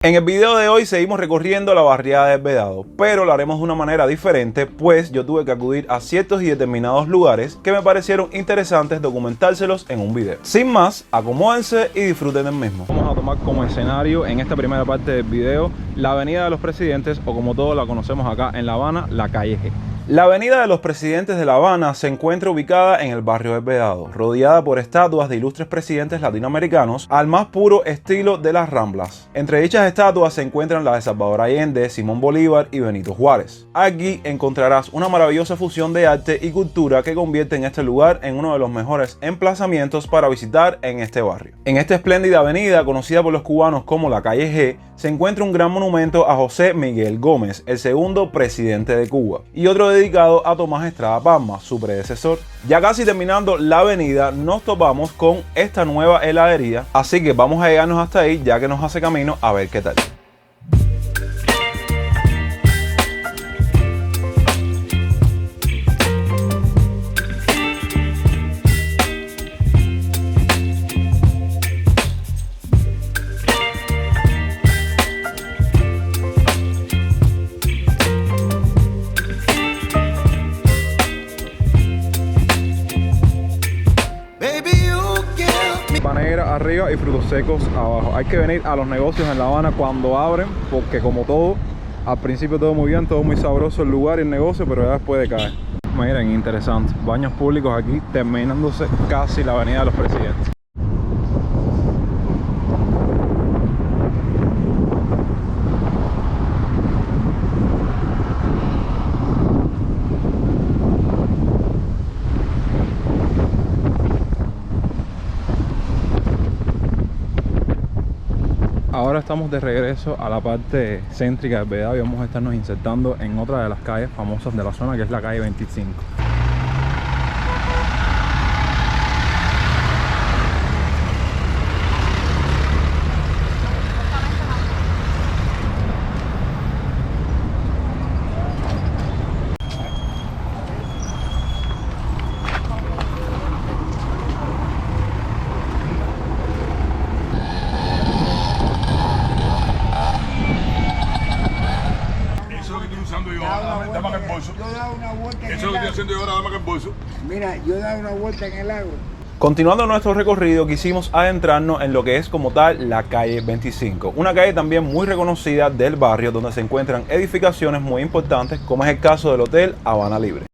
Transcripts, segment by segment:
En el video de hoy seguimos recorriendo la barriada del Vedado, pero lo haremos de una manera diferente, pues yo tuve que acudir a ciertos y determinados lugares que me parecieron interesantes documentárselos en un video. Sin más, acomódense y disfruten del mismo. Vamos a tomar como escenario en esta primera parte del video la Avenida de los Presidentes, o como todos la conocemos acá en La Habana, la calle G. La Avenida de los Presidentes de La Habana se encuentra ubicada en el barrio del Vedado, rodeada por estatuas de ilustres presidentes latinoamericanos al más puro estilo de las Ramblas. Entre dichas estatuas se encuentran las de Salvador Allende, Simón Bolívar y Benito Juárez. Aquí encontrarás una maravillosa fusión de arte y cultura que convierte en este lugar en uno de los mejores emplazamientos para visitar en este barrio. En esta espléndida avenida, conocida por los cubanos como la calle G, se encuentra un gran monumento a José Miguel Gómez, el segundo presidente de Cuba, y otro dedicado a Tomás Estrada Palma, su predecesor. Ya casi terminando la avenida, nos topamos con esta nueva heladería, así que vamos a llegarnos hasta ahí ya que nos hace camino a ver qué tal. Panera arriba y frutos secos abajo. Hay que venir a los negocios en La Habana cuando abren, porque como todo, al principio todo muy bien, todo muy sabroso el lugar y el negocio, pero ya después decae. Miren, interesante, baños públicos aquí terminándose casi la Avenida de los Presidentes. Ahora estamos de regreso a la parte céntrica del Vedado y vamos a estarnos insertando en otra de las calles famosas de la zona, que es la calle 25. Mira, yo he dado una vuelta en el agua. Continuando nuestro recorrido, quisimos adentrarnos en lo que es como tal la calle 25, una calle también muy reconocida del barrio, donde se encuentran edificaciones muy importantes, como es el caso del Hotel Habana Libre.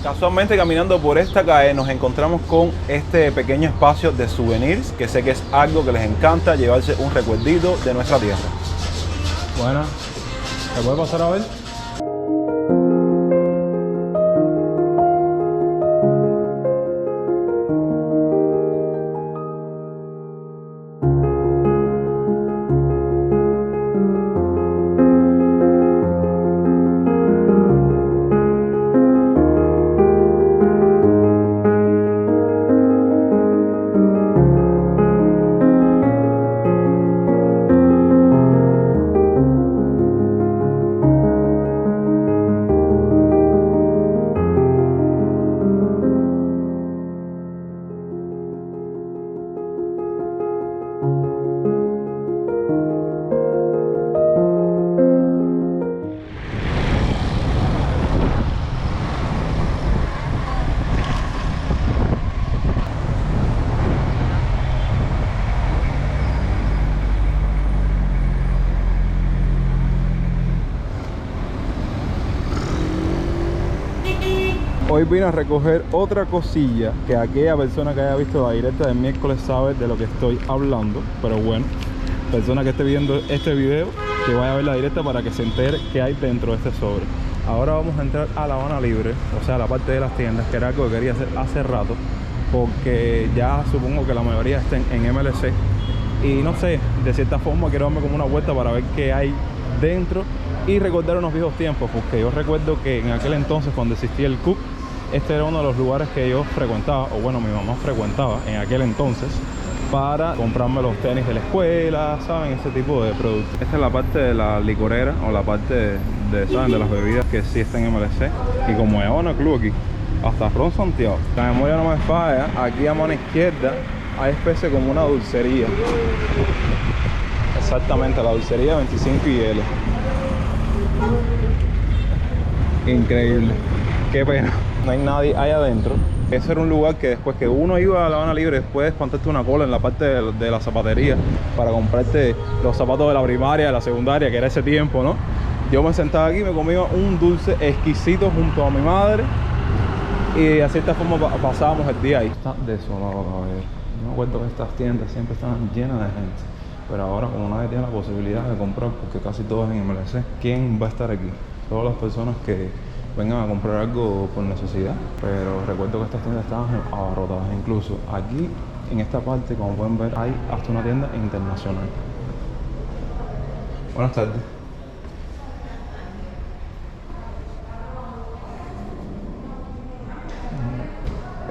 Casualmente caminando por esta calle nos encontramos con este pequeño espacio de souvenirs, que sé que es algo que les encanta, llevarse un recuerdito de nuestra tierra. Bueno, ¿se puede pasar a ver? Hoy vine a recoger otra cosilla que aquella persona que haya visto la directa del miércoles sabe de lo que estoy hablando. Pero bueno, persona que esté viendo este video, que vaya a ver la directa para que se entere qué hay dentro de este sobre. Ahora vamos a entrar a La Habana Libre, o sea, la parte de las tiendas, que era algo que quería hacer hace rato, porque ya supongo que la mayoría estén en MLC. Y no sé, de cierta forma quiero darme como una vuelta para ver qué hay dentro y recordar unos viejos tiempos, porque yo recuerdo que en aquel entonces, cuando existía el Cook, este era uno de los lugares que yo frecuentaba, o bueno, mi mamá frecuentaba en aquel entonces, para comprarme los tenis de la escuela, ¿saben? Ese tipo de productos. Esta es la parte de la licorera, o la parte ¿saben? De las bebidas que sí están en MLC. Y como hay un club aquí, hasta Ron Santiago, la memoria no me falla, aquí a mano izquierda hay especie como una dulcería. Exactamente, la dulcería 25 y L. Increíble, qué pena. No hay nadie ahí adentro. Ese era un lugar que después que uno iba a La Habana Libre, después ponerte una cola en la parte de la zapatería para comprarte los zapatos de la primaria, de la secundaria, que era ese tiempo, ¿no? Yo me sentaba aquí y me comía un dulce exquisito junto a mi madre, y de cierta forma pasábamos el día ahí. Está desolado, caballero. Yo me acuerdo que estas tiendas siempre estaban llenas de gente, pero ahora como nadie tiene la posibilidad de comprar, porque casi todo es en MLC, ¿quién va a estar aquí? Todas las personas que vengan a comprar algo por necesidad. Pero recuerdo que estas tiendas estaban abarrotadas. Incluso aquí en esta parte, como pueden ver, hay hasta una tienda internacional. Buenas tardes.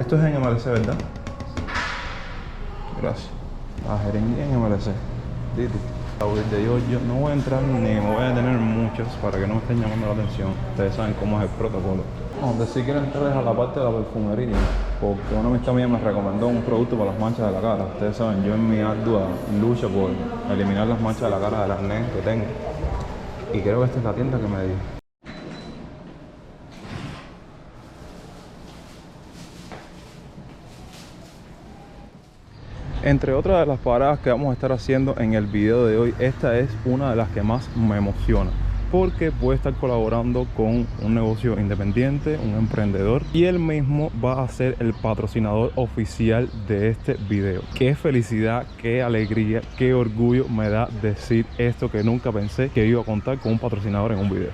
Esto es en MLC, ¿verdad? Gracias. La jeringuilla en MLC. Dito. Yo no voy a entrar ni me voy a detener muchos para que no me estén llamando la atención. Ustedes saben cómo es el protocolo. Donde sí quiero entrar es a la parte de la perfumería, porque una amistad mía me recomendó un producto para las manchas de la cara. Ustedes saben, yo en mi ardua lucha por eliminar las manchas de la cara del acné que tengo, y creo que esta es la tienda que me dio. Entre otras de las paradas que vamos a estar haciendo en el video de hoy, esta es una de las que más me emociona, porque voy a estar colaborando con un negocio independiente, un emprendedor, y él mismo va a ser el patrocinador oficial de este video. Qué felicidad, qué alegría, qué orgullo me da decir esto, que nunca pensé que iba a contar con un patrocinador en un video.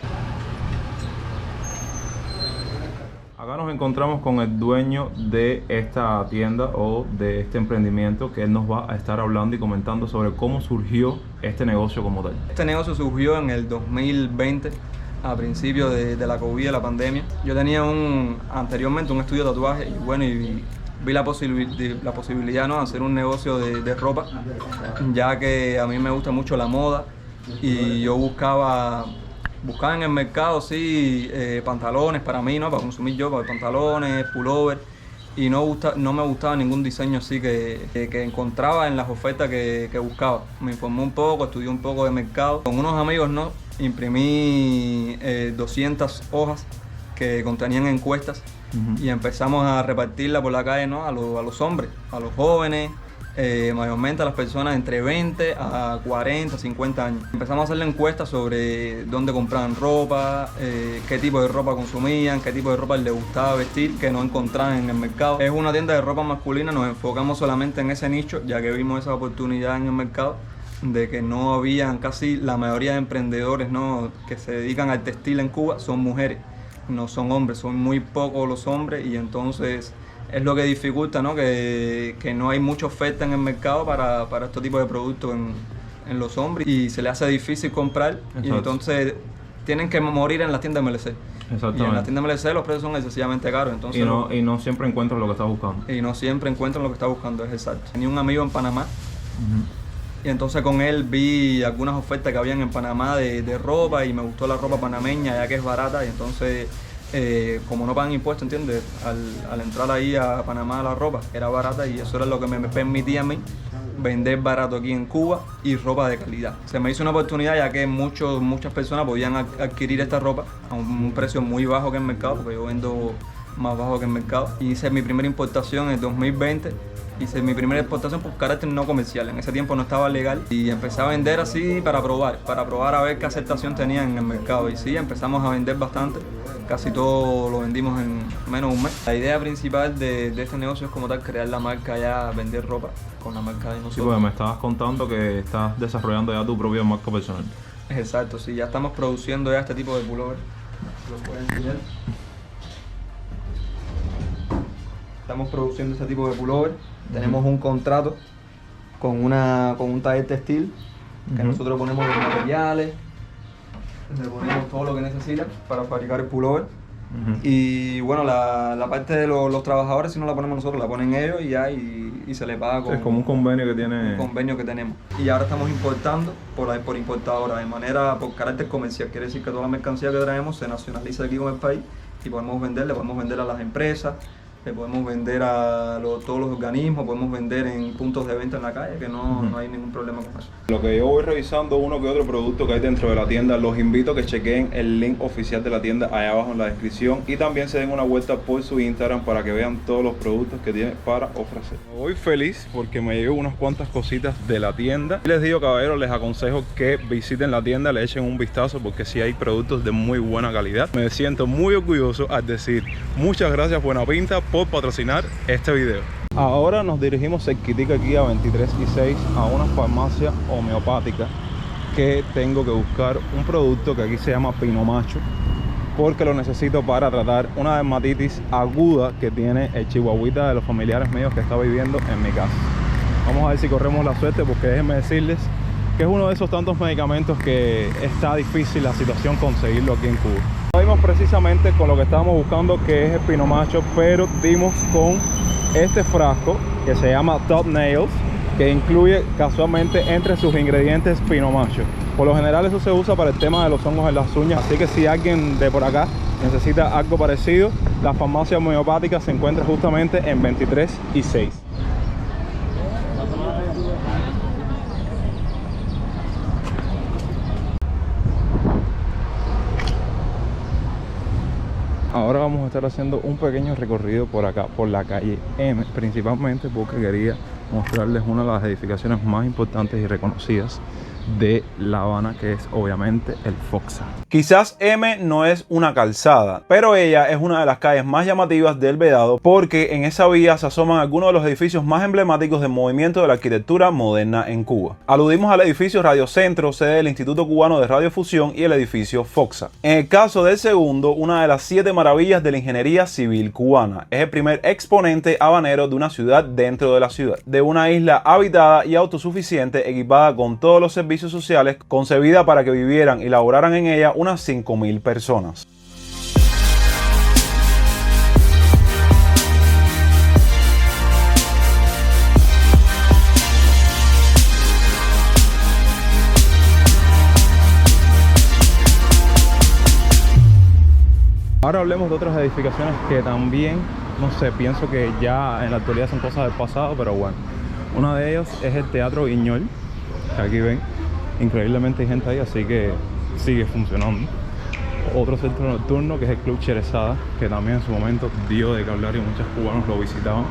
Acá nos encontramos con el dueño de esta tienda o de este emprendimiento, que él nos va a estar hablando y comentando sobre cómo surgió este negocio como tal. Este negocio surgió en el 2020, a principios de la COVID, de la pandemia. Yo tenía anteriormente un estudio de tatuaje y bueno, y vi la posibilidad, ¿no?, de hacer un negocio de ropa, ya que a mí me gusta mucho la moda y yo buscaba en el mercado, sí, pantalones para mí, ¿no?, para consumir yo, para pantalones, pullover, y no me gustaba ningún diseño así que encontraba en las ofertas que buscaba. Me informé un poco, estudié un poco de mercado. Con unos amigos, ¿no?, imprimí 200 hojas que contenían encuestas y empezamos a repartirla por la calle, ¿no?, a los hombres, a los jóvenes, mayormente a las personas entre 20 a 40, 50 años. Empezamos a hacerle encuestas sobre dónde compraban ropa, qué tipo de ropa consumían, qué tipo de ropa les gustaba vestir, que no encontraban en el mercado. Es una tienda de ropa masculina, nos enfocamos solamente en ese nicho, ya que vimos esa oportunidad en el mercado de que no habían casi la mayoría de emprendedores, ¿no?, que se dedican al textil en Cuba son mujeres, no son hombres, son muy pocos los hombres, y entonces es lo que dificulta, ¿no?, que no hay mucha oferta en el mercado para este tipo de productos en los hombres, y se les hace difícil comprar. Exacto. Y entonces tienen que morir en las tiendas MLC. Exactamente. Y en las tiendas MLC los precios son excesivamente caros. Entonces, y no siempre encuentran lo que estás buscando. Y no siempre encuentran lo que estás buscando, es exacto. Tenía un amigo en Panamá, y entonces con él vi algunas ofertas que habían en Panamá de ropa, y me gustó la ropa panameña, ya que es barata, y entonces como no pagan impuestos, ¿entiendes? Al entrar ahí a Panamá, la ropa era barata, y eso era lo que me permitía a mí vender barato aquí en Cuba y ropa de calidad. Se me hizo una oportunidad, ya que muchas personas podían adquirir esta ropa a un precio muy bajo que en el mercado, porque yo vendo más bajo que en el mercado. Hice mi primera importación en 2020. Hice mi primera exportación por carácter no comercial. En ese tiempo no estaba legal, y empecé a vender así para probar a ver qué aceptación tenía en el mercado. Y sí, empezamos a vender bastante. Casi todo lo vendimos en menos de un mes. La idea principal de este negocio es como tal crear la marca, ya vender ropa con la marca de nosotros. Sí, porque me estabas contando que estás desarrollando ya tu propia marca personal. Exacto, sí, ya estamos produciendo ya este tipo de pullover. Lo puedo enseñar. Estamos produciendo este tipo de pullover. Tenemos un contrato con un taller textil, que nosotros ponemos los materiales, le ponemos todo lo que necesitan para fabricar el pullover. Y bueno, la parte de los trabajadores, si no la ponemos nosotros, la ponen ellos y ya, y se les paga con Es como un convenio que tiene. un convenio que tenemos. Y ahora estamos importando por importadora, de manera, por carácter comercial. Quiere decir que toda la mercancía que traemos se nacionaliza aquí con el país y le podemos vender a las empresas, le podemos vender a todos los organismos, podemos vender en puntos de venta en la calle, que no hay ningún problema con eso. Lo que yo voy revisando uno que otro producto que hay dentro de la tienda, los invito a que chequen el link oficial de la tienda allá abajo en la descripción y también se den una vuelta por su Instagram para que vean todos los productos que tiene para ofrecer. Voy feliz porque me llevo unas cuantas cositas de la tienda. Les digo, caballeros, les aconsejo que visiten la tienda, le echen un vistazo porque sí hay productos de muy buena calidad. Me siento muy orgulloso al decir muchas gracias Buena Pinta por patrocinar este video. Ahora nos dirigimos cerquitica aquí a 23 y 6 a una farmacia homeopática que tengo que buscar un producto que aquí se llama Pinomacho porque lo necesito para tratar una dermatitis aguda que tiene el chihuahuita de los familiares míos que está viviendo en mi casa. Vamos a ver si corremos la suerte porque déjenme decirles que es uno de esos tantos medicamentos que está difícil la situación conseguirlo aquí en Cuba. No dimos precisamente con lo que estábamos buscando, que es el Pinomacho, pero dimos con este frasco que se llama Top Nails, que incluye casualmente entre sus ingredientes Pinomacho. Por lo general eso se usa para el tema de los hongos en las uñas, así que si alguien de por acá necesita algo parecido, la farmacia homeopática se encuentra justamente en 23 y 6. Ahora vamos a estar haciendo un pequeño recorrido por acá, por la calle M, principalmente porque quería mostrarles una de las edificaciones más importantes y reconocidas de La Habana, que es obviamente el Foxa. Quizás M no es una calzada, pero ella es una de las calles más llamativas del Vedado porque en esa vía se asoman algunos de los edificios más emblemáticos del movimiento de la arquitectura moderna en Cuba. Aludimos al edificio Radio Centro, sede del Instituto Cubano de Radiofusión, y el edificio Foxa. En el caso del segundo, una de las 7 maravillas de la ingeniería civil cubana. Es el primer exponente habanero de una ciudad dentro de la ciudad, de una isla habitada y autosuficiente equipada con todos los servicios sociales, concebida para que vivieran y laboraran en ella unas 5.000 personas. Ahora hablemos de otras edificaciones que también, no sé, pienso que ya en la actualidad son cosas del pasado, pero bueno. Una de ellas es el Teatro Guiñol, que aquí ven, increíblemente hay gente ahí, así que sigue funcionando. Otro centro nocturno que es el Club Cherezada, que también en su momento dio de que hablar y muchos cubanos lo visitaban,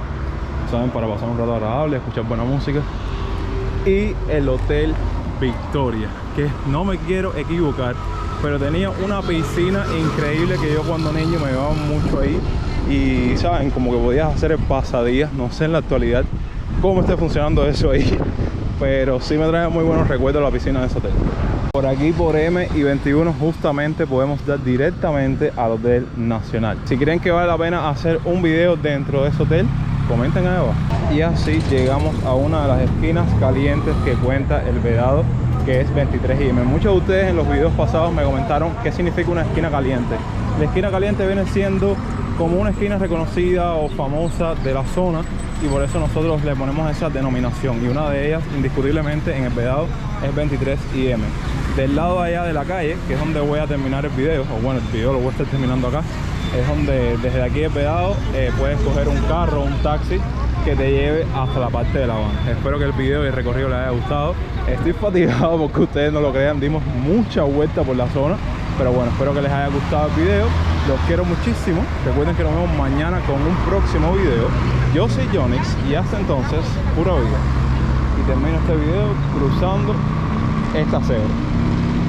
saben, para pasar un rato agradable, escuchar buena música. Y el Hotel Victoria, que no me quiero equivocar, pero tenía una piscina increíble que yo cuando niño me llevaba mucho ahí y saben, como que podías hacer el pasadías. No sé en la actualidad cómo esté funcionando eso ahí, pero sí me trae muy buenos recuerdos la piscina de ese hotel. Por aquí por M y 21 justamente podemos dar directamente al Hotel Nacional. Si creen que vale la pena hacer un video dentro de ese hotel, comenten ahí abajo. Y así llegamos a una de las esquinas calientes que cuenta el Vedado, que es 23 y M. Muchos de ustedes en los videos pasados me comentaron qué significa una esquina caliente. La esquina caliente viene siendo como una esquina reconocida o famosa de la zona, y por eso nosotros le ponemos esa denominación, y una de ellas indiscutiblemente en el Vedado es 23 y M. Del lado allá de la calle, que es donde voy a terminar el video, o bueno, el video lo voy a estar terminando acá, es donde desde aquí del Vedado puedes coger un carro o un taxi que te lleve hasta la parte de La Habana. Espero que el video y el recorrido les haya gustado. Estoy fatigado porque ustedes no lo crean, dimos mucha vuelta por la zona, pero bueno, espero que les haya gustado el video. Los quiero muchísimo. Recuerden que nos vemos mañana con un próximo video. Yo soy Jonix y hasta entonces, pura vida. Y termino este video cruzando esta cebra.